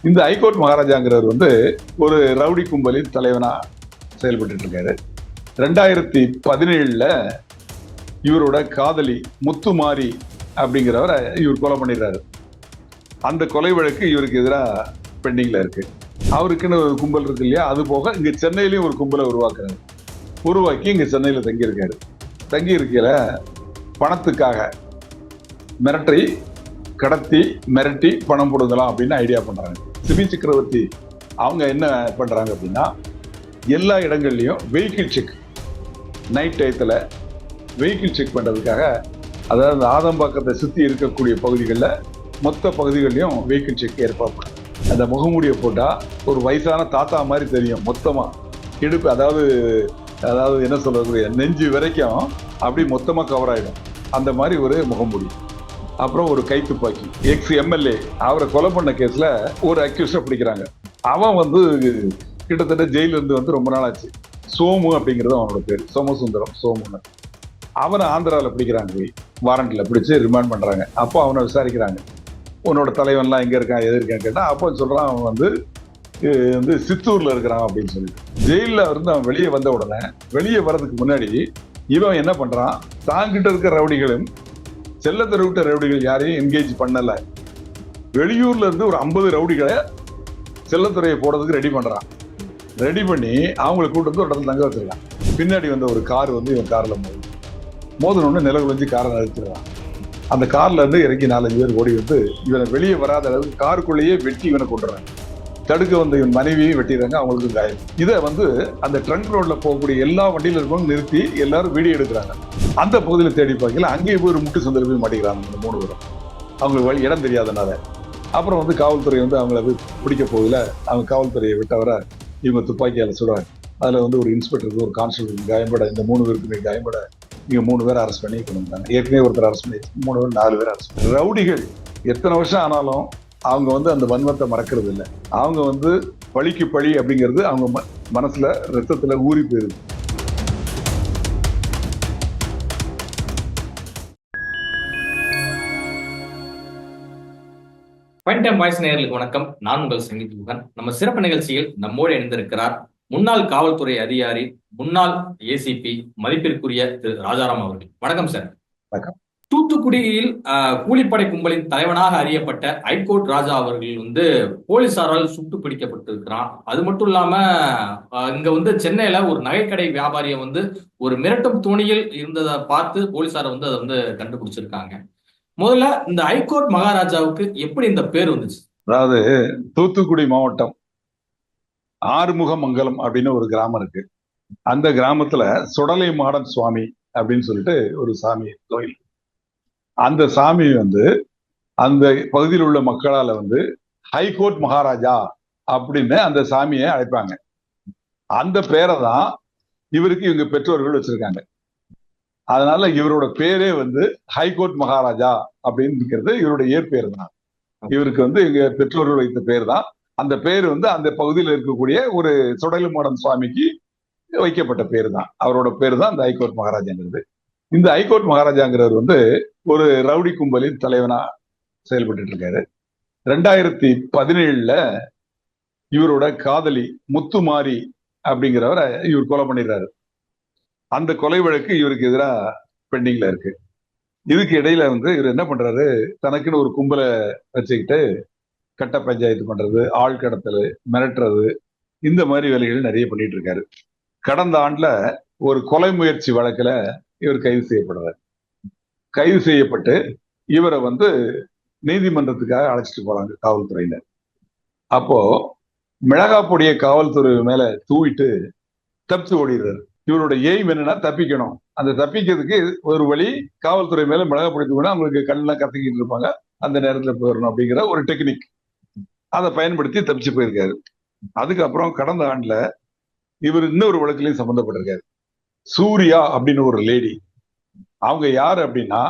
இந்த ஹைகோர்ட் மகாராஜாங்கிறவர் ஒரு ரவுடி கும்பலின் தலைவனா செயல்பட்டு இருக்காரு. 2017 இவரோட காதலி முத்துமாரி அப்படிங்கிறவரை இவர் கொலை பண்ணிடுறாரு. அந்த கொலை வழக்கு இவருக்கு எதிராக பெண்டிங்ல இருக்கு. அவருக்குன்னு ஒரு கும்பல் இருக்கு இல்லையா, அது போக இங்க சென்னையிலயும் ஒரு கும்பலை உருவாக்கி இங்க சென்னையில தங்கியிருக்காரு. தங்கி இருக்கையில பணத்துக்காக கடத்தி மிரட்டி பணம் போடுங்கலாம் அப்படின்னு ஐடியா பண்றாங்க. சிபி சக்கரவர்த்தி அவங்க என்ன பண்றாங்க அப்படின்னா, எல்லா இடங்கள்லயும் வெஹிக்கிள் செக், நைட் டயத்துல வெஹிக்கிள் செக் பண்றதுக்காக, அதாவது ஆதம்பாக்கத்தை சுத்தி இருக்கக்கூடிய பகுதிகளில் மொத்த பகுதிகளிலையும் வெஹிக்கிள் செக் ஏற்பாடு பண்ணாங்க. அந்த முகமூடியை போட்டா ஒரு வயசான தாத்தா மாதிரி தெரியும். மொத்தமா இடுப்பு, அதாவது என்ன சொல்லக்கூடிய நெஞ்சு வரைக்கும் அப்படி மொத்தமா கவர் ஆயிடும். அந்த மாதிரி ஒரு முகமூடி. அப்புறம் ஒரு கைத்துப்பாக்கி. எக்ஸ் எம்எல்ஏ அவரை கொலை பண்ண கேஸ்ல ஒரு அக்யூஸ்ட பிடிக்கிறாங்க. அவன் கிட்டத்தட்ட ஜெயில இருந்து ரொம்ப நாள் ஆச்சு. சோமு அப்படிங்கிறது அவனோட பேர். சோமசுந்தரம், சோமுன்னு. அவனை ஆந்திராவில் பிடிக்கிறாங்க. போய் வாரண்ட்ல பிடிச்சு ரிமாண்ட் பண்றாங்க. அப்போ அவனை விசாரிக்கிறாங்க. உன்னோட தலைவன்லாம் எங்க இருக்கான், எது இருக்கான்னு கேட்டா, அப்போ சொல்றான் அவன் சித்தூர்ல இருக்கிறான் அப்படின்னு சொல்லிட்டு. ஜெயில இருந்து அவன் வெளியே வந்த உடனே, வெளியே வர்றதுக்கு முன்னாடி இவன் என்ன பண்றான், தாங்கிட்ட இருக்க ரவுடிகளும் செல்ல தெருவிட்ட ரவுடிகள் யாரையும் என்கேஜ் பண்ணல. வெளியூர்ல இருந்து ஒரு 50 ரவுடிகளை செல்லத்துறையை போடுறதுக்கு ரெடி பண்றான். ரெடி பண்ணி அவங்களை கூட்டு வந்து ஒரு இடத்துல தங்க வச்சிருக்கான். பின்னாடி ஒரு கார் இவன் கார்ல மோதனோன்னு நிலகுலஞ்சி காரை நிறுத்திடுறான். அந்த கார்ல இருந்து இறங்கி 4-5 பேர் ஓடி இவனை வெளியே வராத அளவுக்கு காருக்குள்ளேயே வெட்டி இவனை கொண்டுறாங்க. தடுக்க இவன் மனைவியும் வெட்டிடுறாங்க. அவங்களுக்கு காயம். இதை அந்த ட்ரங்க் ரோட்ல போகக்கூடிய எல்லா வண்டியில இருக்கவங்க நிறுத்தி எல்லாரும் வீடியோ எடுக்கிறாங்க. அந்த பகுதியில் தேடி பார்க்கல, அங்கேயே போய் ஒரு முட்டு சந்தில போய் மாட்டிக்கிறாங்க. இந்த 3 பேரும் அவங்களுக்கு இடம் தெரியாதனால. அப்புறம் காவல்துறை அவங்கள பிடிக்க போகல. அவங்க காவல்துறையை விட்டவரை இவங்க துப்பாக்கியால சுடுறாங்க. அதுல ஒரு இன்ஸ்பெக்டருக்கு, ஒரு கான்ஸ்டபிள் காயம்பட, இந்த 3 பேருக்குமே காயம்பட இவங்க 3 பேரை அரெஸ்ட் பண்ணி கொண்டு வந்தாங்க. ஏற்கனவே ஒருத்தர் அரெஸ்ட் பண்ணி 3 பேர் 4 பேர் அரெஸ்ட் பண்ணி. ரவுடிகள் எத்தனை வருஷம் ஆனாலும் அவங்க அந்த வன்மத்தை மறக்கிறது இல்லை. அவங்க பழிக்கு பழி அப்படிங்கிறது அவங்க மனசுல ரத்தத்துல ஊறி போயிருது. பாயிண்ட் டைம் வாய்ஸ் நேயர்களுக்கு வணக்கம். நான் உங்கள் சங்கீத் முகன். நம்ம சிறப்பு நிகழ்ச்சியில் நம்மோடு இணைந்திருக்கிறார் முன்னாள் காவல்துறை அதிகாரி, முன்னாள் ஏசிபி, மதிப்பிற்குரிய திரு ராஜாராம் அவர்கள். வணக்கம் சார். வணக்கம். தூத்துக்குடியில் கூலிப்படை கும்பலின் தலைவனாக அறியப்பட்ட ஹைகோர்ட் ராஜா அவர்கள் போலீசாரால் சுட்டு பிடிக்கப்பட்டிருக்கிறான். அது மட்டும் இல்லாம இங்க சென்னையில ஒரு நகைக்கடை வியாபாரியை ஒரு மிரட்டும் துணியில் இருந்ததை பார்த்து போலீசாரை அதை கண்டுபிடிச்சிருக்காங்க. முதல்ல இந்த ஹைகோர்ட் மகாராஜாவுக்கு எப்படி இந்த பேர் வந்துச்சு? அதாவது தூத்துக்குடி மாவட்டம் ஆறுமுகமங்கலம் அப்படின்னு ஒரு கிராமம் இருக்கு. அந்த கிராமத்துல சுடலை மாடன் சுவாமி அப்படின்னு சொல்லிட்டு ஒரு சாமி கோயில். அந்த சாமி அந்த பகுதியில் உள்ள மக்களால ஹைகோர்ட் மகாராஜா அப்படின்னு அந்த சாமியை அழைப்பாங்க. அந்த பேரை தான் இவருக்கு இவங்க பெற்றோர்கள் வச்சிருக்காங்க. அதனால இவரோட பேரே ஹைகோர்ட் மகாராஜா அப்படின்னு இருக்கிறது இவருடைய இயற்பெயர் தான். இவருக்கு எங்க பெற்றோர்கள் வைத்த பேர் தான். அந்த பேர் அந்த பகுதியில் இருக்கக்கூடிய ஒரு சுடலைமாடன் சுவாமிக்கு வைக்கப்பட்ட பேர் தான். அவரோட பேர் தான் இந்த ஹைகோர்ட் மகாராஜாங்கிறது. இந்த ஹைகோர்ட் மகாராஜாங்கிறவர் ஒரு ரவுடி கும்பலின் தலைவனா செயல்பட்டு இருக்காரு. 2017 இவரோட காதலி முத்துமாரி அப்படிங்கிறவரை இவர் கொலை பண்ணிடுறாரு. அந்த கொலை வழக்கு இவருக்கு எதிராக பெண்டிங்ல இருக்கு. இதுக்கு இடையில இவர் என்ன பண்றாரு, தனக்குன்னு ஒரு கும்பலை வச்சுக்கிட்டு கட்ட பஞ்சாயத்து பண்றது, ஆள் கடத்தல், மிரட்டுறது, இந்த மாதிரி வேலைகள் நிறைய பண்ணிட்டு இருக்காரு. கடந்த ஆண்டுல ஒரு கொலை முயற்சி வழக்குல இவர் கைது செய்யப்படுறாரு. கைது செய்யப்பட்டு இவரை நீதிமன்றத்துக்காக அழைச்சிட்டு போறாங்க காவல்துறையினர். அப்போ மிளகா பொடியை காவல்துறை மேல தூவிட்டு தப்பிச்சு ஓடிடுறாரு. இவரோட எய்ம் என்னன்னா தப்பிக்கணும். அந்த தப்பிக்கிறதுக்கு ஒரு வழி, காவல்துறை மேல மிளகா பொடி தூவினா அவங்களுக்கு கண்ணெல்லாம் கத்திக்கிட்டு இருப்பாங்க, அந்த நேரத்துல போயிடணும் அப்படிங்கிற ஒரு டெக்னிக். அதை பயன்படுத்தி தப்பிச்சு போயிருக்காரு. அதுக்கப்புறம் கடந்த ஆண்டுல இவர் இன்னொரு வழக்குலையும் சம்பந்தப்பட்டிருக்காரு. சூர்யா அப்படின்னு ஒரு லேடி. அவங்க யாரு அப்படின்னா,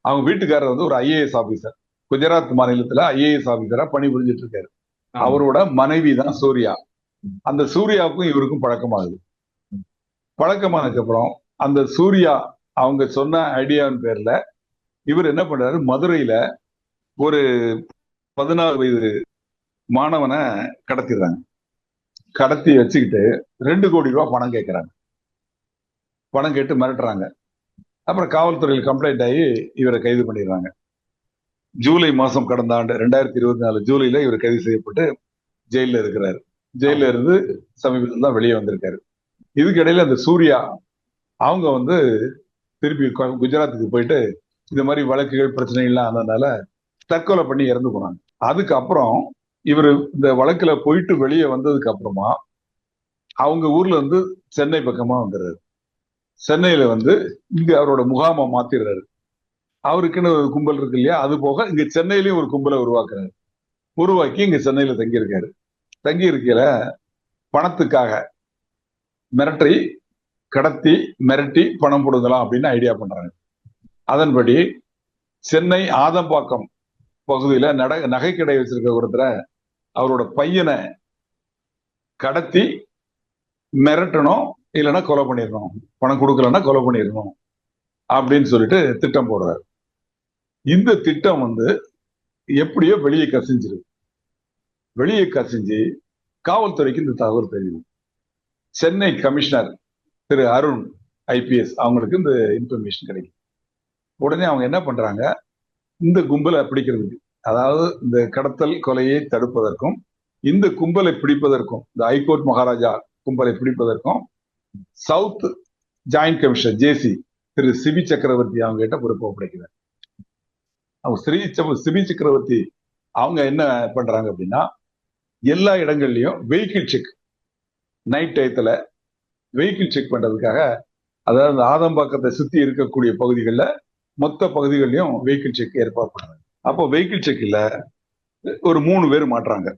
அவங்க வீட்டுக்காரர் ஒரு ஐஏஎஸ் ஆபீசர், குஜராத் மாநிலத்துல ஐஏஎஸ் ஆபீசரா பணிபுரிஞ்சிட்டு இருக்காரு. அவரோட மனைவி தான் சூர்யா. அந்த சூர்யாவுக்கும் இவருக்கும் பழக்கமாகுது. பழக்கமானதுக்கு அப்புறம் அந்த சூர்யா அவங்க சொன்ன ஐடியாவின் பேர்ல இவர் என்ன பண்றாரு, மதுரையில ஒரு 16 வயது மாணவனை கடத்திடுறாங்க. கடத்தி வச்சுக்கிட்டு 2 கோடி ரூபாய் பணம் கேட்கறாங்க. பணம் கேட்டு மிரட்டுறாங்க. அப்புறம் காவல்துறையில் கம்ப்ளைண்ட் ஆகி இவரை கைது பண்ணிடுறாங்க. ஜூலை மாசம் கடந்த ஆண்டு 2024 ஜூலைல இவர் கைது செய்யப்பட்டு ஜெயில இருக்கிறாரு. ஜெயில இருந்து சமீபத்தில் தான் வெளியே வந்திருக்காரு. இதுக்கு இடையில அந்த சூர்யா அவங்க வந்து திருப்பி குஜராத்துக்கு போயிட்டு இந்த மாதிரி வழக்குகள் பிரச்சனைகள்லாம் ஆனதுனால தற்கொலை பண்ணி இறந்து போனாங்க. அதுக்கப்புறம் இவர் இந்த வழக்குல போயிட்டு வெளியே வந்ததுக்கு அப்புறமா அவங்க ஊர்ல இருந்து சென்னை பக்கமா வந்துடுறாரு. சென்னையில வந்து இங்க அவரோட முகாமை மாத்திடுறாரு. அவருக்குன்னு ஒரு கும்பல் இருக்கு இல்லையா, அது போக இங்க சென்னையிலயும் ஒரு கும்பலை உருவாக்குறாரு. உருவாக்கி இங்க சென்னையில தங்கி இருக்காரு. தங்கி இருக்கையில பணத்துக்காக மிரட்டி கடத்தி மிரட்டி பணம் கொடுக்கலாம் அப்படின்னு ஐடியா பண்றாங்க. அதன்படி சென்னை ஆதம்பாக்கம் பகுதியில நகை கடை வச்சிருக்க ஒருத்தரை அவரோட பையனை கடத்தி மிரட்டணும், இல்லைன்னா கொலை பண்ணிடணும், பணம் கொடுக்கலன்னா கொலை பண்ணிடணும் அப்படின்னு சொல்லிட்டு திட்டம் போடுறாரு. இந்த திட்டம் வந்து எப்படியோ வெளியே கசிஞ்சிருக்கு. வெளியே கசிஞ்சு காவல்துறைக்கு இந்த தகவல் தெரியும். சென்னை கமிஷனர் திரு அருண் IPS அவங்களுக்கு இந்த இன்ஃபர்மேஷன் கிடைக்கும். உடனே அவங்க என்ன பண்றாங்க, இந்த கும்பலை பிடிக்கிறதுக்கு, அதாவது இந்த கடத்தல் கொலையை தடுப்பதற்கும் இந்த கும்பலை பிடிப்பதற்கும், இந்த ஹைகோர்ட் மகாராஜா கும்பலை பிடிப்பதற்கும் சவுத் ஜாயிண்ட் கமிஷனர் JC திரு சிபி சக்கரவர்த்தி அவங்க கிட்ட பொறுப்பு ஒப்படைக்கிறார். அவங்க சிபி சக்கரவர்த்தி அவங்க என்ன பண்றாங்க அப்படின்னா, எல்லா இடங்கள்லயும் வெஹிக்கிள் செக், நைட் டயத்துல வெஹிக்கிள் செக் பண்றதுக்காக, அதாவது ஆதம்பாக்கத்தை சுத்தி இருக்கக்கூடிய பகுதிகளில் மொத்த பகுதிகளிலும் வெஹிக்கிள் செக் ஏற்பாடு பண்றாங்க. அப்போ வெஹிக்கிள் செக்ல ஒரு 3 பேர் மாட்டுறாங்க.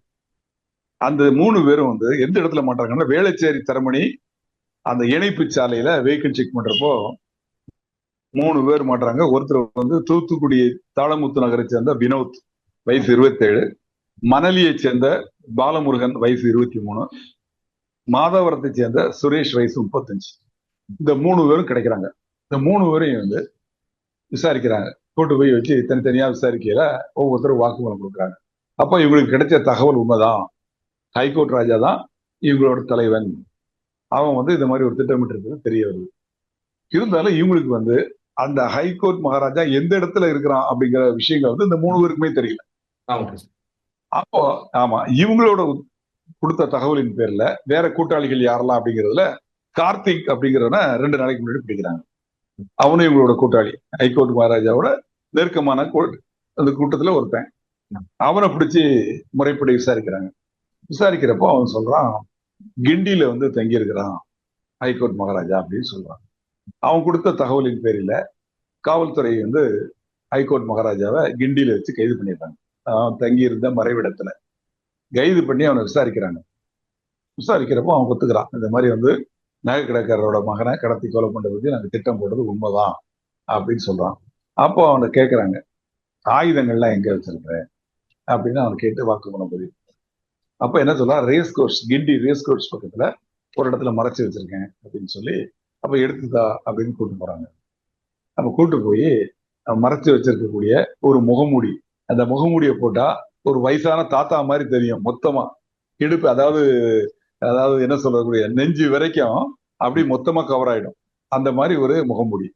அந்த 3 பேரும் வந்து எந்த இடத்துல மாட்டுறாங்கன்னா, வேளச்சேரி தரமணி அந்த இணைப்பு சாலையில வெஹிக்கிள் செக் பண்றப்போ 3 பேர் மாட்டுறாங்க. ஒருத்தர் வந்து தூத்துக்குடி தாளமுத்து நகரை சேர்ந்த வினோத், வயசு 27, மணலியை சேர்ந்த பாலமுருகன், வயசு 23, மாதவரத்தை சேர்ந்த சுரேஷ், வயசு 35. இந்த 3 பேரும் கிடைக்கிறாங்க. இந்த 3 பேரையும் வந்து விசாரிக்கிறாங்க. கூட்டு போய் வச்சு தனித்தனியா விசாரிக்கையில ஒவ்வொருத்தரும் வாக்குமூலம் கொடுக்குறாங்க. அப்ப இவங்களுக்கு கிடைச்ச தகவல் உண்மைதான், ஹைகோர்ட் ராஜா தான் இவங்களோட தலைவன், அவன் வந்து இந்த மாதிரி ஒரு திட்டமிட்டு இருக்கிறது தெரிய வருது. இருந்தாலும் இவங்களுக்கு வந்து அந்த ஹைகோர்ட் மகாராஜா எந்த இடத்துல இருக்கிறான் அப்படிங்கிற விஷயங்கள் வந்து இந்த 3 பேருக்குமே தெரியல. அப்போ ஆமா, இவங்களோட கொடுத்த தகவலின் பேர்ல வேற கூட்டாளிகள் யாரெல்லாம் அப்படிங்கிறதுல கார்த்திக் அப்படிங்கிறவன 2 நாளைக்கு முன்னாடி பிடிக்கிறாங்க. அவனும் இவங்களோட கூட்டாளி, ஹைகோர்ட் மகாராஜாவோட நெருக்கமான அந்த கூட்டத்துல ஒருத்தன். அவனை பிடிச்சி முறைப்படி விசாரிக்கிறாங்க. விசாரிக்கிறப்போ அவன் சொல்றான், கிண்டியில வந்து தங்கி இருக்கிறான் ஹைகோர்ட் மகாராஜா அப்படின்னு சொல்றான். அவன் கொடுத்த தகவலின் பேரில காவல்துறை வந்து ஹைகோர்ட் மகாராஜாவை கிண்டியில வச்சு கைது பண்ணிடுறாங்க. அவன் தங்கி இருந்த மறைவிடத்துல கைது பண்ணி அவனை விசாரிக்கிறாங்க. விசாரிக்கிறப்போ அவன் ஒத்துக்கிறான், இந்த மாதிரி வந்து நகை கடைக்காரரோட மகனை கடத்தி கொலை பண்றதுக்கு நாங்க திட்டம் போடுறது உண்மைதான் அப்படின்னு சொல்றான். அப்போ அவனை கேட்கறாங்க, ஆயுதங்கள்லாம் எங்க வச்சிருக்க அப்படின்னு அவன் கேட்டு வாக்குமூலம் பதிவு. அப்ப என்ன சொல்றான், ரேஸ் கோர்ஸ், கிண்டி ரேஸ் கோர்ஸ் பக்கத்துல ஒரு இடத்துல மறைச்சு வச்சிருக்கேன் அப்படின்னு சொல்லி, அப்ப எடுத்துதா அப்படின்னு கூட்டு போறாங்க. அப்ப கூட்டு போய் மறைச்சு வச்சிருக்கக்கூடிய ஒரு முகமூடி, அந்த முகமூடியை போட்டா ஒரு வயசான தாத்தா மாதிரி தெரியும், மொத்தமா இடுப்பு, அதாவது என்ன சொல்லக்கூடிய நெஞ்சு வரைக்கும் அப்படி மொத்தமா கவர் ஆயிடும், அந்த மாதிரி ஒரு முகமூடி.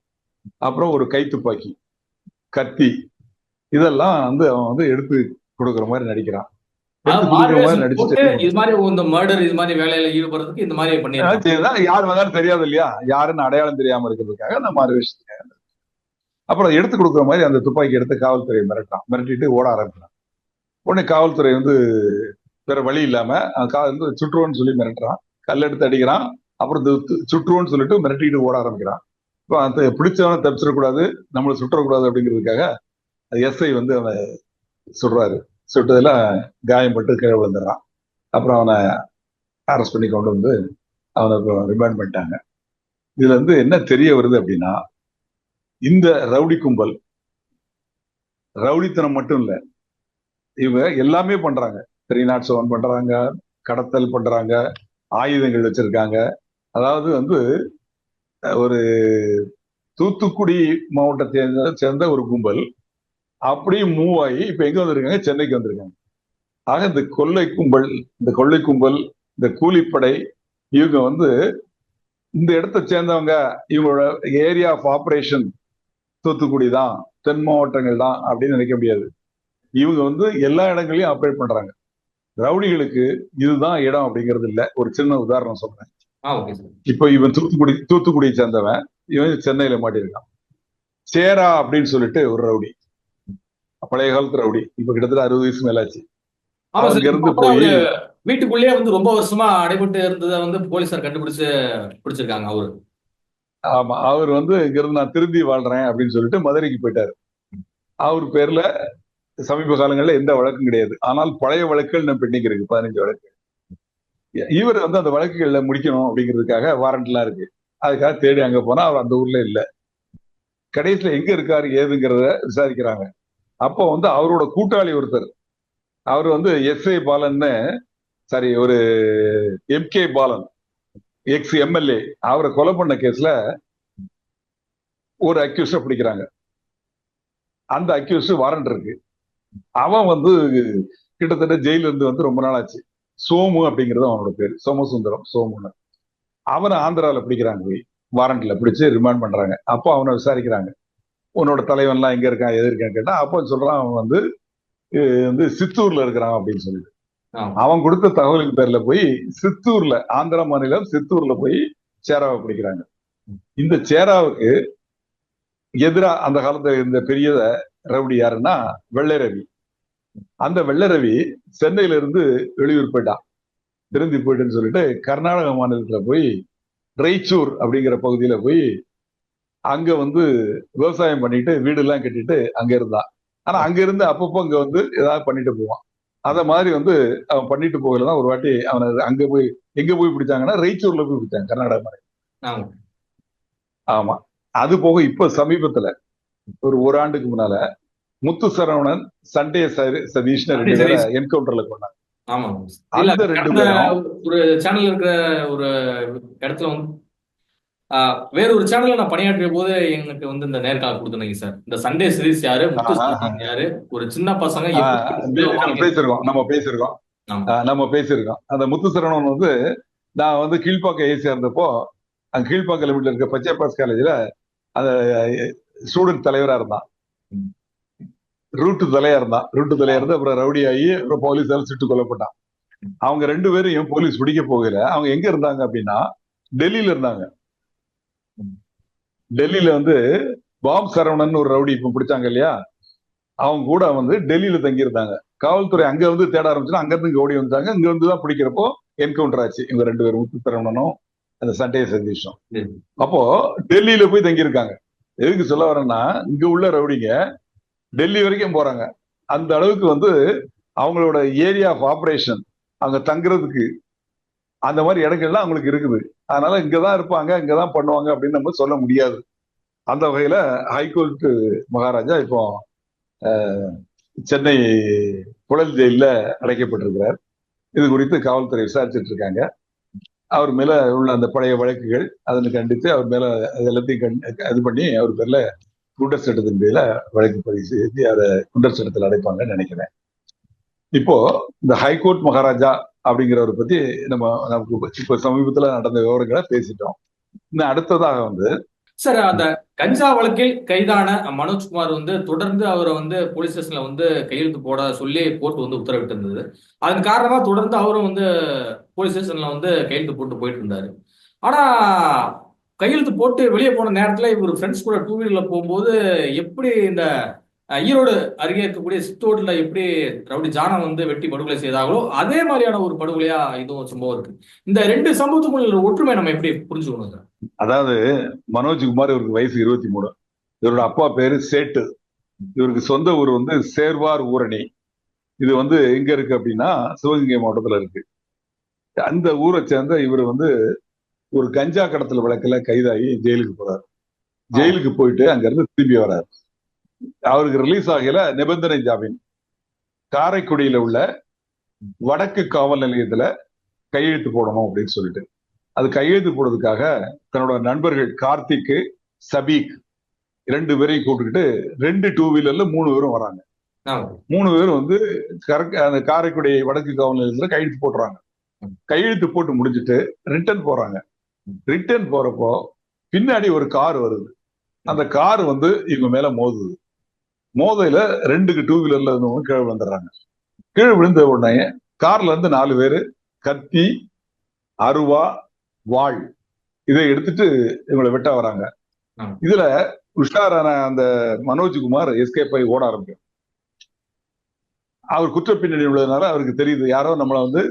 அப்புறம் ஒரு கைத்துப்பாக்கி, கத்தி, இதெல்லாம் வந்து அவன் வந்து எடுத்து கொடுக்குற மாதிரி நடிக்கிறான். யார் வந்தாலும் தெரியாது இல்லையா, யாருன்னு அடையாளம் தெரியாம இருக்கிறதுக்காக அந்த மாறு விஷயத்துக்காக. அப்புறம் எடுத்து கொடுக்குற மாதிரி அந்த துப்பாக்கி எடுத்து காவல்துறையை மிரட்டான். மிரட்டிட்டு ஓட ஆரம்பிக்கிறான். உடனே காவல்துறை வந்து வேற வழி இல்லாம சுற்றுவோன்னு சொல்லி மிரட்டுறான், கல் எடுத்து அடிக்கிறான். அப்புறம் சுற்றுவோன்னு சொல்லிட்டு மிரட்டிட்டு ஓட ஆரம்பிக்கிறான். இப்போ அந்த பிடிச்சவனை தப்பிச்சிடக்கூடாது, நம்மளை சுற்றக்கூடாது அப்படிங்கிறதுக்காக SI வந்து அவனை சுடுறாரு. சுட்டதுல காயம்பட்டு கீழே விழுந்துடுறான். அப்புறம் அவனை அரெஸ்ட் பண்ணி கொண்டு வந்து அவனை ரிமாண்ட் பண்ணிட்டாங்க. இதுல இருந்து என்ன தெரிய வருது அப்படின்னா, இந்த ரவுடி கும்பல் ரவுடித்தனம் மட்டும் இல்ல, இவங்க எல்லாமே பண்றாங்க. 307 பண்றாங்க, கடத்தல் பண்றாங்க, ஆயுதங்கள் வச்சிருக்காங்க. அதாவது வந்து ஒரு தூத்துக்குடி மாவட்டத்தை சேர்ந்த ஒரு கும்பல் அப்படியே மூவ் ஆகி இப்ப எங்க வந்திருக்காங்க, சென்னைக்கு வந்திருக்காங்க. ஆக இந்த கொள்ளை கும்பல் இந்த கூலிப்படை இவங்க வந்து இந்த இடத்தை சேர்ந்தவங்க, இவங்களோட ஏரியா ஆஃப் ஆபரேஷன் தூத்துக்குடி தான், தென் மாவட்டங்கள் தான் அப்படின்னு நினைக்க முடியாது. இவங்க வந்து எல்லா இடங்களையும் ஆப்ரேட் பண்றாங்க. ரவுடிகளுக்கு இதுதான் இடம் அப்படிங்கிறது இல்ல. ஒரு சின்ன உதாரணம் சொல்றேன். Okay sir. இப்போ இவன் தூத்துக்குடியை சேர்ந்தவன், இவன் சென்னையில மாட்டியிருக்கான். சேரா அப்படின்னு சொல்லிட்டு ஒரு ரவுடி, பழைய காலத்து ரவுடி, இப்ப கிட்டத்தட்ட 60 வயசு மேலாச்சு. ஆமா சார். அங்க இருந்து இப்ப கூட போய் அவரு வீட்டுக்குள்ளேயே வந்து ரொம்ப வருஷமா அடைபட்டு இருந்ததை வந்து போலீசார் கண்டுபிடிச்சு பிடிச்சிருக்காங்க அவரு. ஆமா, அவர் வந்து இங்க இருந்து நான் திருந்தி வாழ்றேன் அப்படின்னு சொல்லிட்டு மதுரைக்கு போயிட்டாரு. அவர் பேர்ல சமீப காலங்கள்ல எந்த வழக்கும் கிடையாது. ஆனால் பழைய வழக்குகள் நம்ம பெண்டிங் இருக்கு, 15 வழக்கு. இவர் வந்து அந்த வழக்குகள்ல முடிக்கணும் அப்படிங்கிறதுக்காக வாரண்ட் எல்லாம் இருக்கு. அதுக்காக தேடி அங்க போனா அவர் அந்த ஊர்ல இல்ல. கடைசியில எங்க இருக்காரு ஏதுங்கிறத விசாரிக்கிறாங்க. அப்போ வந்து அவரோட கூட்டாளி ஒருத்தர், அவர் வந்து எஸ்ஏ பாலன்னு, சாரி, ஒரு எம்கே பாலன், எக்ஸ் எம்எல்ஏ, அவரை கொலை பண்ண கேஸ்ல ஒரு அக்யூஸ்ட பிடிக்கிறாங்க. அந்த அக்யூஸ்ட் வாரண்ட் இருக்கு. அவன் வந்து கிட்டத்தட்ட ஜெயில இருந்து வந்து ரொம்ப நாள் ஆச்சு. சோமு அப்படிங்கிறது அவனோட பேரு, சோமசுந்தரம், சோமுன்னு. அவனை ஆந்திரால பிடிக்கிறாங்க, போய் வாரண்ட்ல பிடிச்சு ரிமாண்ட் பண்றாங்க. அப்போ அவனை விசாரிக்கிறாங்க, உன்னோட தலைவன் எல்லாம் எங்க இருக்கான் எது இருக்கான்னு கேட்டா, அப்போ சொல்றான் அவன் வந்து சித்தூர்ல இருக்கிறான் அப்படின்னு சொல்லிட்டு. அவன் கொடுத்த தகவலுக்கு பேர்ல போய் சித்தூர்ல, ஆந்திரா மாநிலம் சித்தூர்ல போய் சேராவை பிடிக்கிறாங்க. இந்த சேராவுக்கு எதிரா அந்த காலத்துல இருந்த பெரிய ரவுடி யாருன்னா வெள்ளை ரவி. அந்த வெள்ளை ரவி சென்னையில இருந்து வெளியூர் போயிட்டான், திருந்தி போயிட்டுன்னு சொல்லிட்டு கர்நாடக மாநிலத்துல போய் ரைச்சூர் அப்படிங்கிற பகுதியில போய் அங்க வந்து விவசாயம் பண்ணிட்டு வீடு எல்லாம் கட்டிட்டு அங்க இருந்தான். ஆனா அங்க இருந்து அப்பப்போ அங்க வந்து ஏதாவது பண்ணிட்டு போவான். அத மாதிரி வந்து அவன் பண்ணிட்டு போகலதான் ஒரு வாட்டி அவனை அங்க போய் எங்க போய் பிடிச்சாங்கன்னா ரைச்சூர்ல போய் பிடிச்சாங்க, கர்நாடக மாநிலம். ஆமா. அது போக இப்ப சமீபத்துல ஒரு ஆண்டுக்கு முன்னால முத்து சரவணன், சண்டே சதீஷ்னு 2 பேரை என்கவுண்டர்ல கொண்டாங்க. அந்த 2 பேரும் ஒரு சேனல் இருக்கிற ஒரு இடத்துல வந்து வேற ஒரு சேனல்ல நான் பணியாற்றிய போது எனக்கு வந்து இந்த நேர்காணல் கொடுத்துருந்தீங்க சார். இந்த சண்டே சீரிஸ் யாரு, முத்து சரவணன் யாரு, ஒரு சின்ன பசங்க நம்ம பேசியிருக்கோம். அந்த முத்து சரவணன் வந்து நான் வந்து கீழ்ப்பாக்கம் ஏசியா இருந்தப்போ அங்க கீழ்ப்பாக்கம் லிமிட்ல இருக்க பச்சை பாஸ் காலேஜ்ல அந்த ஸ்டூடெண்ட் தலைவரா இருந்தான், ரூட்டு தலையா இருந்து அப்புறம் ரவுடி ஆகி அப்புறம் போலீஸால சுட்டு கொல்லப்பட்டான். அவங்க 2 பேரையும் போலீஸ் பிடிக்க போகல. அவங்க எங்க இருந்தாங்க அப்படின்னா டெல்லியில இருந்தாங்க. டெல்லியில வந்து பாப் சரவணன் ஒரு ரவுடி இப்ப பிடிச்சாங்க இல்லையா, அவங்க கூட வந்து டெல்லியில தங்கி இருந்தாங்க. காவல்துறை அங்க வந்து தேட ஆரம்பிச்சுன்னா அங்க இருந்து ஓடி வந்தாங்க. இங்க வந்துதான் பிடிக்கிறப்போ என்கவுண்டர் ஆச்சு இவங்க 2 பேரும், முத்து சரவணனும் அந்த சண்டே சதீஷும். அப்போ டெல்லியில போய் தங்கி இருக்காங்க. எதுக்கு சொல்ல வரேன்னா, இங்க உள்ள ரவுடிங்க டெல்லி வரைக்கும் போறாங்க. அந்த அளவுக்கு வந்து அவங்களோட ஏரியா ஆஃப் ஆபரேஷன், அங்க தங்குறதுக்கு அந்த மாதிரி இடங்கள்லாம் அவங்களுக்கு இருக்குது. அதனால இங்கதான் இருப்பாங்க, இங்கதான் பண்ணுவாங்க அப்படின்னு நம்ம சொல்ல முடியாது. அந்த வகையில ஹைகோர்ட் மகாராஜா இப்போ சென்னை புழல் ஜெயில அடைக்கப்பட்டிருக்கிறார். இது குறித்து காவல்துறை விசாரிச்சுட்டு இருக்காங்க. அவர் மேல உள்ள அந்த பழைய வழக்குகள் அதனை கண்டித்து அவர் மேல எல்லாத்தையும் இது பண்ணி அவர் பேர்ல குண்டர் சட்டத்தின் பேர்ல வழக்கு பதிவு செய்து அதை குண்டர் சட்டத்தில் அடைப்பாங்கன்னு நினைக்கிறேன். இப்போ இந்த ஹைகோர்ட் மகாராஜா அப்படிங்கிறவரை பத்தி நமக்கு இப்ப சமீபத்துல நடந்த விவரங்களை பேசிட்டோம். இன்னும் அடுத்ததாக வந்து சார், அந்த கஞ்சா வழக்கில் கைதான மனோஜ்குமார் வந்து தொடர்ந்து அவரை வந்து போலீஸ் ஸ்டேஷன்ல வந்து கையெழுத்து போட சொல்லி கோர்ட் வந்து உத்தரவிட்டு இருந்தது. அதன் காரணமா தொடர்ந்து அவரும் வந்து போலீஸ் ஸ்டேஷன்ல வந்து கையெழுத்து போட்டு போயிட்டு இருந்தாரு. ஆனா கையெழுத்து போட்டு வெளியே போன நேரத்துல இவர் ஃப்ரெண்ட்ஸ் கூட 2 வீலர்ல போகும்போது எப்படி இந்த ஈரோடு அருகே இருக்கக்கூடிய சித்தோடுல எப்படி ரவுடி ஜானா வந்து வெட்டி படுகொலை செய்தாங்களோ அதே மாதிரியான ஒரு படுகொலையா இதுவும் சம்பவம் இருக்கு. இந்த 2 சம்பவத்துக்குள்ள ஒற்றுமை நம்ம எப்படி புரிஞ்சுக்கணும் சார்? அதாவது மனோஜ்குமார், இவருக்கு வயசு 23. இவரோட அப்பா பேரு சேட்டு. இவருக்கு சொந்த ஊர் வந்து சேர்வார் ஊரணி. இது வந்து எங்க இருக்கு அப்படின்னா சிவகங்கை மாவட்டத்துல இருக்கு. அந்த ஊரை சேர்ந்த இவர் வந்து ஒரு கஞ்சா கடத்தல் வழக்குல கைதாகி ஜெயிலுக்கு போறாரு. ஜெயிலுக்கு போயிட்டு அங்க இருந்து திரும்பி வர்றாரு. அவருக்கு ரிலீஸ் ஆகல நிபந்தனை ஜாமீன். காரைக்குடியில உள்ள வடக்கு காவல் நிலையத்துல கையெழுத்து போடணும் அப்படின்னு சொல்லிட்டு அது கையெழுத்து போடுறதுக்காக தன்னோட நண்பர்கள் கார்த்திக், சபீக் 2 பேரையும் கூப்பிட்டுக்கிட்டு 2 2 வீலர்ல 3 பேரும் வராங்க. ஆமா. 3 பேர் வந்து அந்த காரைக்குடி வடக்கு காவல் நிலையத்துல கையெழுத்து போட்டுறாங்க. கையெழுத்து போட்டு முடிஞ்சிட்டு ரிட்டர்ன் போறாங்க. ரிட்டர்ன் போறப்போ பின்னாடி ஒரு கார் வருது. அந்த கார் வந்து இவங்க மேல மோதுது. மோதையில 2 டூ வீலர்ல இருந்தவங்க கீழே விழுந்துடுறாங்க. கீழே விழுந்த உடனே கார்ல இருந்து 4 பேரு கத்தி, அருவா, வாள் இதை எடுத்துட்டு இவங்களை வெட்ட வராங்க. இதுல உஷாரான அந்த மனோஜ்குமார் எஸ்கேப் ஆகி ஓட ஆரம்பிக்கும். அவர் குற்ற பின்னணி உள்ளதுனால அவருக்கு தெரியுது யாரோ நம்மளை வந்து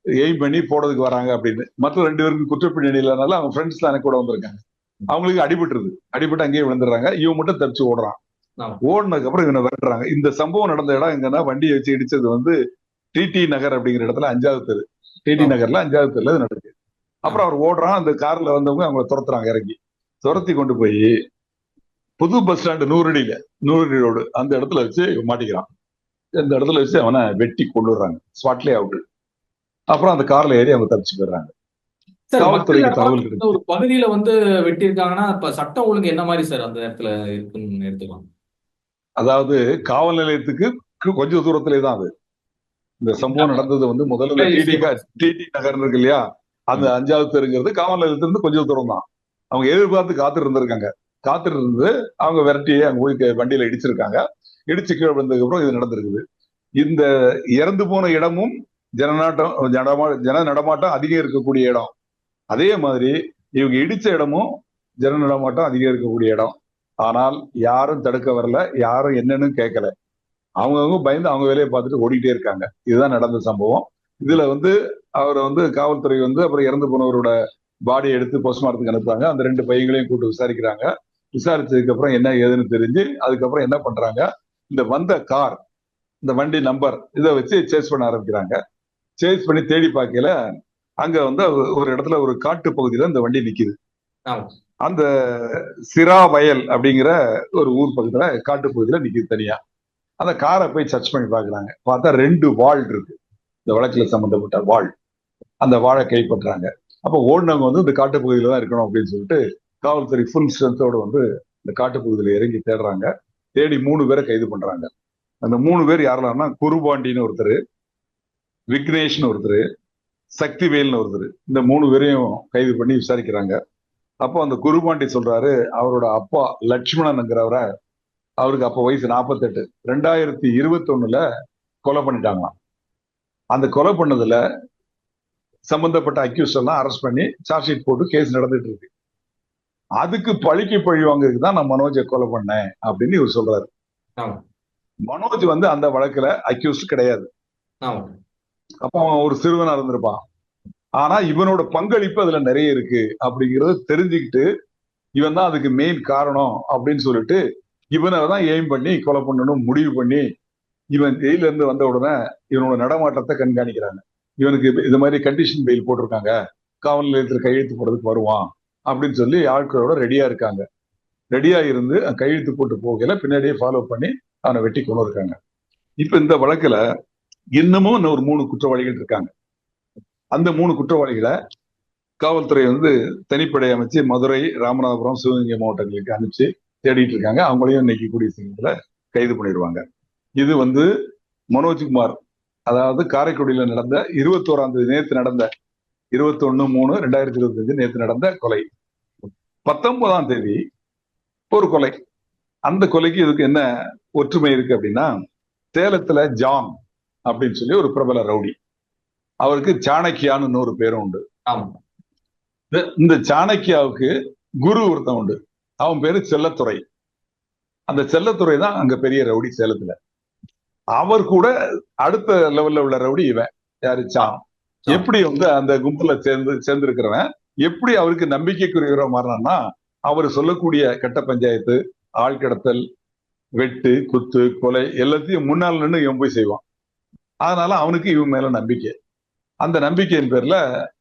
எய்ம் பண்ணி போடுறதுக்கு வராங்க அப்படின்னு. மற்ற 2 பேருக்கு குற்ற பின்னணி இல்லைனால அவங்க ஃப்ரெண்ட்ஸ் தான் எனக்கு கூட வந்திருக்காங்க. அவங்களுக்கு அடிபட்டுருது. அடிபட்டு அங்கேயே விழுந்துடுறாங்க. இவன் மட்டும் தப்பிச்சு ஓடுறான். ஓடினதுக்கு அப்புறம் இவனை விரட்டுறாங்க. இந்த சம்பவம் நடந்த இடம் எங்கன்னா வண்டியை வச்சு இடிச்சது வந்து டிடி நகர் அப்படிங்கிற இடத்துல 5வது தெரு. டிடி நகர்ல 5வது தெருல இது நடக்குது. அப்புறம் அவர் ஓடுறான். அந்த கார்ல வந்தவங்க அவங்களை துரத்துறாங்க. இறங்கி துரத்தி கொண்டு போய் புது பஸ் ஸ்டாண்டு 100 ரோடு அந்த இடத்துல வச்சு மாட்டிக்கிறான். இந்த இடத்துல வச்சு அவனை வெட்டி கொண்டுடுறாங்க. ஸ்பாட்லயே அவுட். அப்புறம் அந்த கார்ல ஏறி அவங்க தப்பிச்சு போயிடுறாங்க. சார், மக்கள் காவல்துறைக்கு தகவல் நடமாட்டம் கிடைச்சு ஒரு பகுதியில வந்து வெட்டியிருக்காங்கன்னா, இப்ப சட்டம் ஒழுங்கு என்ன மாதிரி சார் அந்த இடத்துல இருக்குன்னு எடுத்துக்கலாம்? அதாவது காவல் நிலையத்துக்கு கொஞ்சம் தூரத்திலே தான் அது. இந்த சம்பவம் நடந்தது வந்து முதல்ல டிடி நகர் இருக்கு இல்லையா, அந்த 5வது தெருங்கிறது காவல் நிலையத்திலிருந்து கொஞ்சம் தூரம் தான். அவங்க எதிர்பார்த்து காத்துட்டு இருந்திருக்காங்க. காத்துட்டு இருந்து அவங்க விரட்டி அங்க போய் வண்டியில இடிச்சிருக்காங்க. இடிச்சு கீழே வந்ததுக்கு அப்புறம் இது நடந்திருக்குது. இந்த இறந்து போன இடமும் ஜன நடமாட்டம் அதிகம் இருக்கக்கூடிய இடம். அதே மாதிரி இவங்க இடிச்ச இடமும் ஜன நடமாட்டம் அதிகம் இருக்கக்கூடிய இடம். ஆனால் யாரும் தடுக்க வரல, யாரும் என்னன்னு கேட்கல. அவங்கவுங்க பயந்து அவங்க வேலையை பார்த்துட்டு ஓடிட்டே இருக்காங்க. இதுதான் நடந்த சம்பவம். இதுல வந்து அவரை வந்து காவல்துறை வந்து அப்புறம் இறந்து போனவரோட பாடியை எடுத்து போஸ்ட்மார்ட்டத்துக்கு அனுப்புறாங்க. அந்த 2 பையங்களையும் கூட்டு விசாரிக்கிறாங்க. விசாரிச்சதுக்கு அப்புறம் என்ன ஏதுன்னு தெரிஞ்சு அதுக்கப்புறம் என்ன பண்றாங்க, இந்த வந்த கார், இந்த வண்டி நம்பர் இதை வச்சு சேஸ் பண்ண ஆரம்பிக்கிறாங்க. சேஸ் பண்ணி தேடி பார்க்கல அங்க வந்து ஒரு இடத்துல ஒரு காட்டு பகுதியில இந்த வண்டி நிக்குது. அந்த சிரா வயல் அப்படிங்கிற ஒரு ஊர் பக்கத்துல காட்டு பகுதியில நிக்குது தனியா. அந்த காரை போய் சர்ச் பண்ணி பாக்குறாங்க. பார்த்தா 2 வாள் இருக்கு. இந்த வழக்குல சம்பந்தப்பட்ட வாள். அந்த வாழை கைப்பற்றாங்க. அப்ப ஓடினவங்க வந்து இந்த காட்டு பகுதியில தான் இருக்கணும் அப்படின்னு சொல்லிட்டு காவல்துறை ஃபுல் ஸ்ட்ரென்த்தோட வந்து இந்த காட்டு பகுதியில இறங்கி தேடுறாங்க. தேடி 3 பேரை கைது பண்றாங்க. அந்த 3 பேர் யாரெல்லாம்னா குருபாண்டின்னு ஒருத்தர், விக்னேஷ்னு ஒருத்தர், சக்திவேல்னு ஒருத்தர். இந்த 3 பேரையும் கைது பண்ணி விசாரிக்கிறாங்க. அப்போ அந்த குருபாண்டி சொல்றாரு, அவரோட அப்பா லட்சுமணன்ங்கிறவரை, அவருக்கு அப்ப வயசு 48, 2021 கொலை பண்ணிட்டாங்களாம். அந்த கொலை பண்ணதுல சம்பந்தப்பட்ட அக்யூஸ் எல்லாம் அரெஸ்ட் பண்ணி சார்ஜ் ஷீட் போட்டு கேஸ் நடந்துட்டு இருக்கு. அதுக்கு பழிக்கு பழி வாங்குறதுக்கு தான் நான் மனோஜை கொலை பண்ணேன் அப்படின்னு இவர் சொல்றாரு. மனோஜ் வந்து அந்த வழக்குல அக்யூஸ்ட் கிடையாது. அப்ப அவன் ஒரு சிறுவனா இருந்திருப்பான். ஆனா இவனோட பங்களிப்பு அதுல நிறைய இருக்கு அப்படிங்கறத தெரிஞ்சுக்கிட்டு இவன் தான் அதுக்கு மெயின் காரணம் அப்படின்னு சொல்லிட்டு இவனை தான் எய்ம் பண்ணி கொலை பண்ணணும் முடிவு பண்ணி இவன் ஜெயில இருந்து வந்த உடனே இவனோட நடமாட்டத்தை கண்காணிக்கிறாங்க. இவனுக்கு இது மாதிரி கண்டிஷன் பெயில் போட்டிருக்காங்க, காவல் நிலையத்தில் கையெழுத்து போடுறதுக்கு வருவான் அப்படின்னு சொல்லி ஆட்களோட ரெடியா இருக்காங்க. ரெடியா இருந்து கையெழுத்து போட்டு போகல பின்னாடியே ஃபாலோ பண்ணி அவனை வெட்டி கொண்டு இருக்காங்க. இப்ப இந்த வழக்குல இன்னமும் இன்னொரு 3 குற்றவாளிகள் இருக்காங்க. அந்த 3 குற்றவாளிகளை காவல்துறை வந்து தனிப்படை அமைச்சு மதுரை, ராமநாதபுரம், சிவகங்கை மாவட்டங்களுக்கு அனுப்பிச்சு தேடிட்டு இருக்காங்க. அவங்களையும் இன்னைக்கு கூடிய சீக்கிரத்துல கைது பண்ணிடுவாங்க. இது வந்து மனோஜ்குமார், அதாவது காரைக்குடியில நடந்த 21ஆம் தேதி நேற்று நடந்த 21/3/2025 நேற்று நடந்த கொலை. 19ஆம் தேதி ஒரு கொலை. அந்த கொலைக்கு இதுக்கு என்ன ஒற்றுமை இருக்கு அப்படின்னா, சேலத்துல ஜான் அப்படின்னு சொல்லி ஒரு பிரபல ரவுடி, அவருக்கு சாணக்கியான்னு இன்னொரு பேரும் உண்டு. இந்த சாணக்கியாவுக்கு குரு ஒருத்தன் உண்டு, அவன் பேரு செல்லத்துறை. அந்த செல்லத்துறை தான் அங்க பெரிய ரவுடி சேலத்துல. அவர் கூட அடுத்த லெவல்ல உள்ள ரவுடி இவன் யாரு, சாம். எப்படி வந்து அந்த கும்பல சேர்ந்து இருக்கிறவன் எப்படி அவருக்கு நம்பிக்கைக்குரியவரா மாறினான்னா, அவர் சொல்லக்கூடிய கட்ட பஞ்சாயத்து, ஆள் கடத்தல், வெட்டு, குத்து, கொலை எல்லாத்தையும் முன்னால் நின்று இவன் போய் செய்வான். அதனால அவனுக்கு இவன் மேல நம்பிக்கை. அந்த நம்பிக்கையின் பேர்ல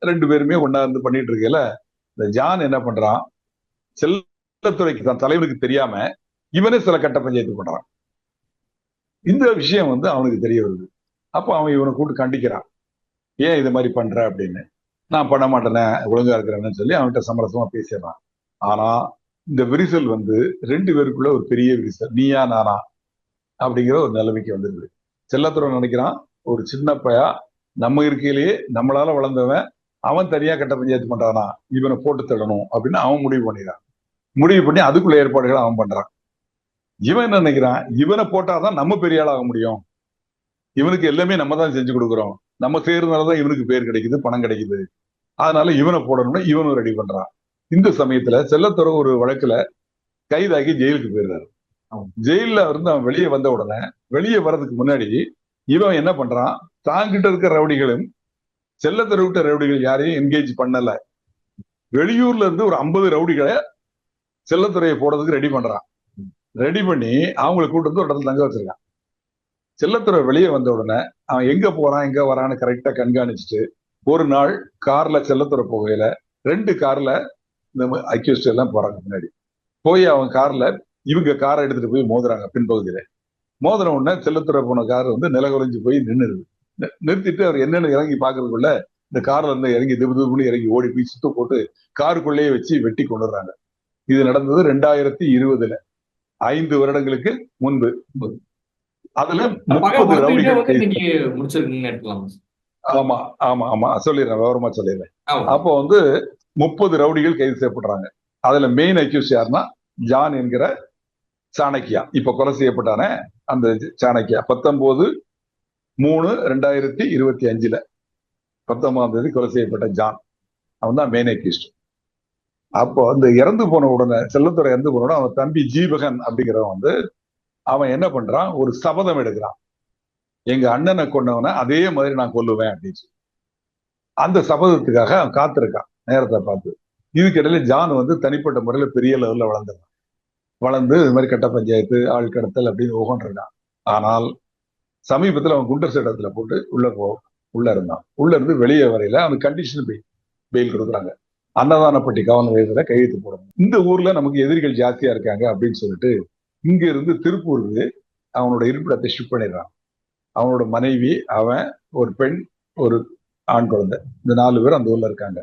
2 பேருமே ஒன்னா இருந்து பண்ணிட்டு இருக்கல, இந்த ஜான் என்ன பண்றான், செல்லத்துறைக்கு தான் தலைவனுக்கு தெரியாம இவனே சில கட்ட பஞ்சாயத்து பண்றான். இந்த விஷயம் வந்து அவனுக்கு தெரிய வருது. அப்போ அவன் இவனை கூப்பிட்டு கண்டிக்கிறான், ஏன் இது மாதிரி பண்ற அப்படின்னு. நான் பண்ண மாட்டேனே, ஒழுங்கா இருக்கிறேன்னு சொல்லி அவன்கிட்ட சமரசமா பேசிடுறான். ஆனா இந்த விரிசல் வந்து 2 பேருக்குள்ள ஒரு பெரிய விரிசல், நீயா நானா. அப்படிங்கிற ஒரு நிலைமைக்கு வந்துருது. செல்லத்துறை நினைக்கிறான், ஒரு சின்ன பையா நம்ம இருக்கையிலேயே நம்மளால வளர்ந்தவன், அவன் தனியா கட்ட பஞ்சாயத்து பண்றானா, இவனை போட்டு தள்ளணும் அப்படின்னு அவன் முடிவு பண்ணிடுறான். முடிவு பண்ணி அதுக்குள்ள ஏற்பாடுகளை அவன் பண்றான். இவன் என்ன நினைக்கிறான், இவனை போட்டாதான் நம்ம பெரிய ஆள் ஆக முடியும், இவனுக்கு எல்லாமே நம்ம தான் செஞ்சு கொடுக்குறோம், நம்ம செய்யறதுனாலதான் இவனுக்கு பேர் கிடைக்குது, பணம் கிடைக்குது, அதனால இவனை போடணும்னு இவனும் ரெடி பண்றான். இந்த சமயத்துல செல்லத்துறை ஒரு வழக்குல கைதாகி ஜெயிலுக்கு போயிடுறாரு. ஜெயில இருந்து அவன் வெளியே வந்த உடனே, வெளியே வர்றதுக்கு முன்னாடி இவன் என்ன பண்றான், தாங்கிட்ட இருக்கிற ரவுடிகளும் செல்லத்துறை விட்ட ரவுடிகள் யாரையும் என்கேஜ் பண்ணல. வெளியூர்ல இருந்து ஒரு 50 ரவுடிகளை செல்லத்துறையை போடுறதுக்கு ரெடி பண்றான். ரெடி பண்ணி அவங்களை கூட்டு வந்து ஒரு இடத்துல தங்க வச்சிருக்கான். செல்லத்துறை வெளியே வந்த உடனே அவன் எங்க போறான் எங்க வரான்னு கரெக்டா கண்காணிச்சுட்டு, ஒரு நாள் கார்ல செல்லத்துறை போகையில 2 கார்ல இந்த அக்யூஸ்ட் எல்லாம் போறாங்க. முன்னாடி போய் அவன் கார்ல இவங்க காரை எடுத்துட்டு போய் மோதுறாங்க பின்பகுதியில. மோதின உடனே செல்லத்துறை போன கார் வந்து நிலகுலைஞ்சு போய் நின்னுருது. நிறுத்திட்டு அவர் என்னன்னு இறங்கி பாக்குறதுக்குள்ள இந்த கார்ல இருந்து இறங்கி திபுன்னு இறங்கி ஓடி போய் சுத்த போட்டு காருக்குள்ளேயே வச்சு வெட்டி கொண்டுறாங்க. இது நடந்தது 2020, 5 வருடங்களுக்கு முன்பு. அதுல 30 ரவுடிகள் ஆமா ஆமா ஆமா சொல்லிடுறேன், விவரமா சொல்லிடுறேன். அப்போ வந்து 30 ரவுடிகள் கைது செய்யப்படுறாங்க. அதுல மெயின் அக்யூஸ் யாருன்னா ஜான் என்கிற சாணக்கியா, இப்ப கொலை செய்யப்பட்டான அந்த சாணக்கியா 19/3/2025 19ஆம் தேதி கொலை செய்யப்பட்ட ஜான், அவன் தான் மெயின் அக்யூஸ்ட். அப்போ அந்த இறந்து போன உடனே, செல்லத்துறை இறந்து போன உடனே அவன் தம்பி ஜீவகன் அப்படிங்கிறவன் வந்து அவன் என்ன பண்றான், ஒரு சபதம் எடுக்கிறான், எங்க அண்ணனை கொண்டவனை அதே மாதிரி நான் கொல்லுவேன் அப்படின்னு. அந்த சபதத்துக்காக அவன் காத்திருக்கான் நேரத்தை பார்த்து. இதுக்கிடையில ஜான் வந்து தனிப்பட்ட முறையில பெரிய லெவல்ல வளர்ந்து இது மாதிரி கட்ட பஞ்சாயத்து, ஆள் கடத்தல் அப்படின்னு ஒவ்வொன்றிருக்கான். ஆனால் சமீபத்தில் அவன் குண்டர் சட்டத்துல போட்டு உள்ள இருந்தான். உள்ள இருந்து வெளியே வரையில அவனுக்கு கண்டிஷன் பெயில் கொடுக்குறாங்க. அன்னதானப்பட்டி காவல் நிலையத்துல கையெழுத்து போடணும். இந்த ஊர்ல நமக்கு எதிரிகள் ஜாஸ்தியா இருக்காங்க அப்படின்னு சொல்லிட்டு இங்க இருந்து திருப்பூருக்கு அவனோட இருப்பிடத்தை ஷிஃப்ட் பண்ணிடுறான். அவனோட மனைவி, அவன், ஒரு பெண், ஒரு ஆண் குழந்தை, இந்த 4 பேர் அந்த ஊர்ல இருக்காங்க.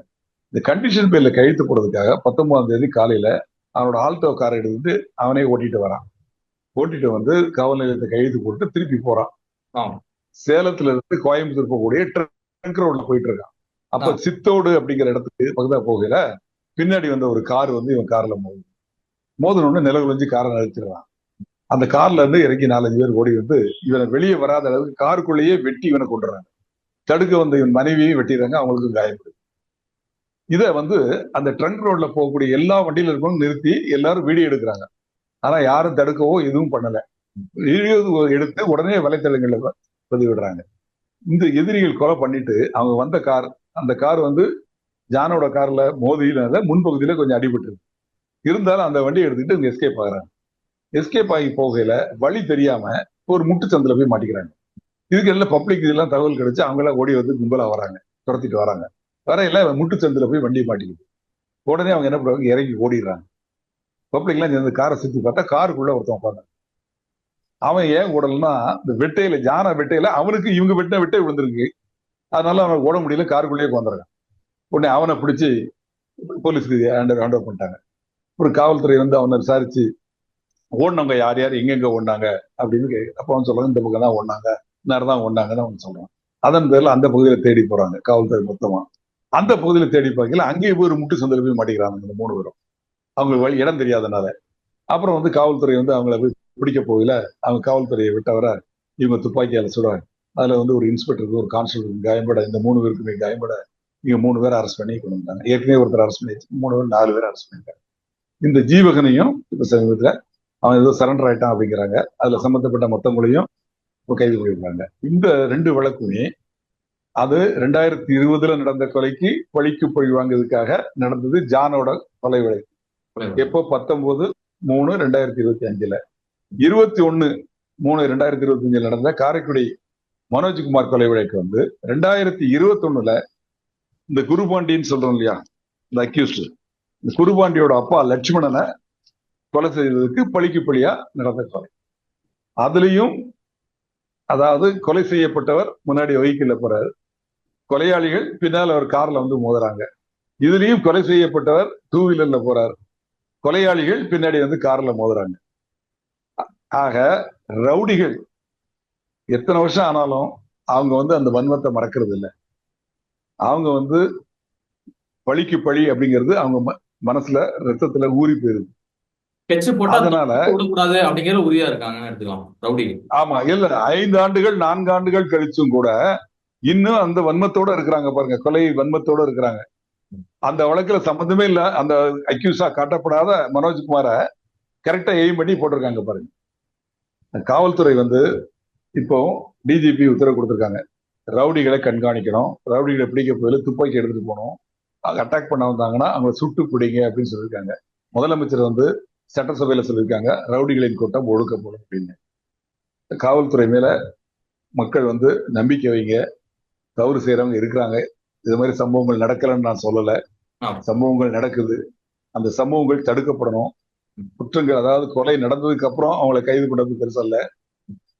இந்த கண்டிஷன் பெயில கையெழுத்து போடுறதுக்காக 19ஆம் தேதி காலையில அவனோட ஆல்டோ காரை எடுத்துட்டு அவனே ஓட்டிட்டு வரான். ஓட்டிட்டு வந்து காவல் நிலையத்தை கையெழுத்து போட்டு திருப்பி போறான். சேலத்துல இருந்து கோயம்புத்தூர் போகக்கூடிய ட்ரங்க் ரோட்ல போயிட்டு இருக்கான். அப்ப சித்தோடு அப்படிங்கிற இடத்துக்கு பக்கத்துல போகல பின்னாடி வந்த ஒரு கார் வந்து இவன் கார்ல மோதனோன்னு நிலகுலைஞ்சு காரை நிறுத்திடுறான். அந்த கார்ல இருந்து இறங்கி 4-5 பேர் ஓடி வந்து இவனை வெளியே வராத அளவுக்கு காருக்குள்ளேயே வெட்டி இவனை கொண்டுறாங்க. தடுக்க வந்த இவன் மனைவியையும் வெட்டிடுறாங்க, அவங்களுக்கும் காயப்படுது. இத வந்து அந்த ட்ரங்க் ரோட்ல போகக்கூடிய எல்லா வண்டியில இருக்கவங்க நிறுத்தி எல்லாரும் வீடியோ எடுக்கிறாங்க. ஆனா யாரும் தடுக்கவோ எதுவும் பண்ணல. வீடியோ எடுத்து உடனே வலைத்தளங்கள்ல பதிவிடுறாங்க. இந்த எதிரிகள் கொலை பண்ணிட்டு அவங்க வந்த கார், அந்த கார் வந்து ஜானோட கார்ல மோதியில முன்பகுதியில கொஞ்சம் அடிபட்டு இருந்தாலும் அந்த வண்டியை எடுத்துக்கிட்டு இங்க எஸ்கேப் ஆகுறாங்க. எஸ்கேப் ஆகி போகையில வழி தெரியாம ஒரு முட்டுச்சந்தில போய் மாட்டிக்கிறாங்க. இதுக்கு எல்லாம் பப்ளிக் இதெல்லாம் தகவல் கிடைச்சு அவங்க எல்லாம் ஓடி வந்து கும்பலா வராங்க, துரத்திட்டு வராங்க. வரையில முட்டுச்சந்தில போய் வண்டி மாட்டிக்குது. உடனே அவங்க என்ன பண்ணுவாங்க, இறங்கி ஓடிடுறாங்க. பப்ளிக் எல்லாம் சேர்ந்து காரை சுத்தி பார்த்தா காருக்குள்ள ஒருத்தன் உட்காந்து. அவன் ஏன் ஓடலன்னா, இந்த வெட்டையில ஜான வெட்டையில அவனுக்கு இவங்க வெட்ட வெட்டை விழுந்திருக்கு, அதனால அவன் ஓட முடியல, காருக்குள்ளேயே உட்காந்துருக்கான். உடனே அவனை பிடிச்சி போலீஸ்க்கு ஹேண்ட் ஓவர் பண்ணிட்டாங்க. ஒரு காவல்துறை வந்து அவனை விசாரிச்சு ஓடினவங்க யார் யார் எங்கெங்க ஓடினாங்க அப்படின்னு அப்ப அவன் சொல்றாங்க, இந்த பக்கம் தான் ஓடினாங்க, நேரம் தான் ஓடினாங்கன்னு அவன் சொல்றான். அதன் பேர்ல அந்த பகுதியில தேடி போறாங்க காவல்துறை மொத்தமா. அந்த பகுதியில தேடி பார்க்கல, அங்கேயே போய் ஒரு முட்டு சந்தில போய் மாட்டிக்கிறாங்க இந்த 3 பேரும், அவங்களுக்கு இடம் தெரியாதனால. அப்புறம் வந்து காவல்துறை வந்து அவங்கள போய் பிடிக்க போகல, அவங்க காவல்துறையை விட்டவரை இவங்க துப்பாக்கியால சுடுறாங்க. அதுல வந்து ஒரு இன்ஸ்பெக்டருக்கு, ஒரு கான்ஸ்டபிள் காயம்பட, இந்த 3 பேருக்குமே காயம்பட இவங்க 3 பேரை அரெஸ்ட் பண்ணி கொண்டு வந்தாங்க. ஏற்கனவே ஒருத்தர் அரெஸ்ட் பண்ணி 3 பேர் 4 பேர் அரெஸ்ட் பண்ணிட்டாங்க. இந்த ஜீவகனையும் இப்ப சமீபத்துல அவன் ஏதோ சரண்டர் ஆயிட்டான் அப்படிங்கிறாங்க. அதுல சம்பந்தப்பட்ட மொத்தங்களையும் கைது பண்ணிருக்காங்க. இந்த 2 வழக்குமே அது 2020 நடந்த கொலைக்கு பழிக்கு பழி வாங்குறதுக்காக நடந்தது. ஜானோட கொலை வழக்கு எப்போ 19/3/2025 21/3/2025 நடந்த காரைக்குடி மனோஜ்குமார் கொலை வழக்கு வந்து 2021 இந்த குருபாண்டின்னு சொல்றோம் இல்லையா, இந்த அக்யூஸ்ட், இந்த குருபாண்டியோட அப்பா லட்சுமணனை கொலை செய்ததுக்கு பழிக்கு பழியா நடந்த கொலை. அதுலயும் அதாவது கொலை செய்யப்பட்டவர் முன்னாடி வெஹிக்கிள்ல போறாரு, கொலையாளிகள் பின்னால் அவர் கார்ல வந்து மோதுறாங்க. இதுலயும் கொலை செய்யப்பட்டவர் 2 வீலர்ல போறாரு, கொலையாளிகள் பின்னாடி வந்து கார்ல மோதுறாங்க. ஆக ரவுடிகள் எத்தனை வருஷம் ஆனாலும் அவங்க அந்த வன்மத்தை மறக்கிறது இல்லை. அவங்க பழிக்கு பழி அப்படிங்கிறது அவங்க மனசுல ரத்தத்துல ஊறி போயிருது. கெச்சு போட்டா அதனால விடக்கூடாது அப்படிங்கிற உறுதியா இருக்காங்க எடுத்துக்கலாம் ரவுடிகள். ஆமா, இல்ல 5 ஆண்டுகள் 4 ஆண்டுகள் கழிச்சும் கூட இன்னும் அந்த வன்மத்தோட இருக்கிறாங்க பாருங்க, கொலை வன்மத்தோட இருக்கிறாங்க. அந்த வழக்குல சம்பந்தமே இல்ல, அந்த அக்யூஸா காட்டப்படாத மனோஜ்குமார கரெக்டா எய்ம் பண்ணி போட்டிருக்காங்க பாருங்க. காவல்துறை இப்போ டிஜிபி உத்தரவு கொடுத்திருக்காங்க, ரவுடிகளை கண்காணிக்கணும், ரவுடிகளை பிடிக்க போயில துப்பாக்கி எடுத்துட்டு போகணும், அட்டாக் பண்ண வந்தாங்கன்னா அவங்க சுட்டு பிடிங்க அப்படின்னு சொல்லியிருக்காங்க. முதலமைச்சர் சட்டசபையில சொல்லியிருக்காங்க, ரவுடிகளின் கூட்டம் ஒடுக்கப்படும் அப்படின்னு. காவல்துறை மேல மக்கள் நம்பிக்கை வைங்க. தவறு செய்யறவங்க இருக்கிறாங்க. இது மாதிரி சம்பவங்கள் நடக்கலன்னு நான் சொல்லல, சம்பவங்கள் நடக்குது. அந்த சம்பவங்கள் தடுக்கப்படணும். குற்றங்கள், அதாவது கொலை நடந்ததுக்கு அப்புறம் அவங்களை கைது பண்றது பெருசல்ல,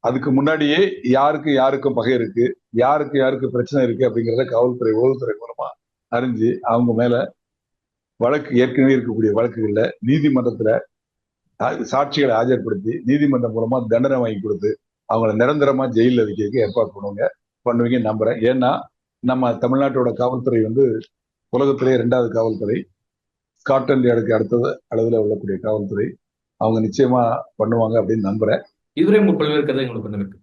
அதுக்கு முன்னாடியே யாருக்கு யாருக்கும் பகை இருக்கு, யாருக்கு யாருக்கு பிரச்சனை இருக்கு அப்படிங்கிறத காவல்துறை உளவுத்துறை மூலமா அறிஞ்சு அவங்க மேல வழக்கு, ஏற்கனவே இருக்கக்கூடிய வழக்குகள்ல நீதிமன்றத்துல சாட்சிகளை ஆஜர்படுத்தி நீதிமன்றம் மூலமா தண்டனை வாங்கி கொடுத்து அவங்கள நிரந்தரமா ஜெயில வைக்கிறதுக்கு ஏற்பாடு பண்ணுவீங்கன்னு நம்புறேன். ஏன்னா நம்ம தமிழ்நாட்டோட காவல்துறை உலகத்திலே 2வது காவல்துறை, ஸ்காட்லாந்து யார்டுக்கு அடுத்தது அளவில் உள்ளக்கூடிய காவல்துறை. அவங்க நிச்சயமா பண்ணுவாங்க அப்படின்னு நம்புறேன். இதுவரை உங்கள் பல்வேறு கதை உங்களுக்கு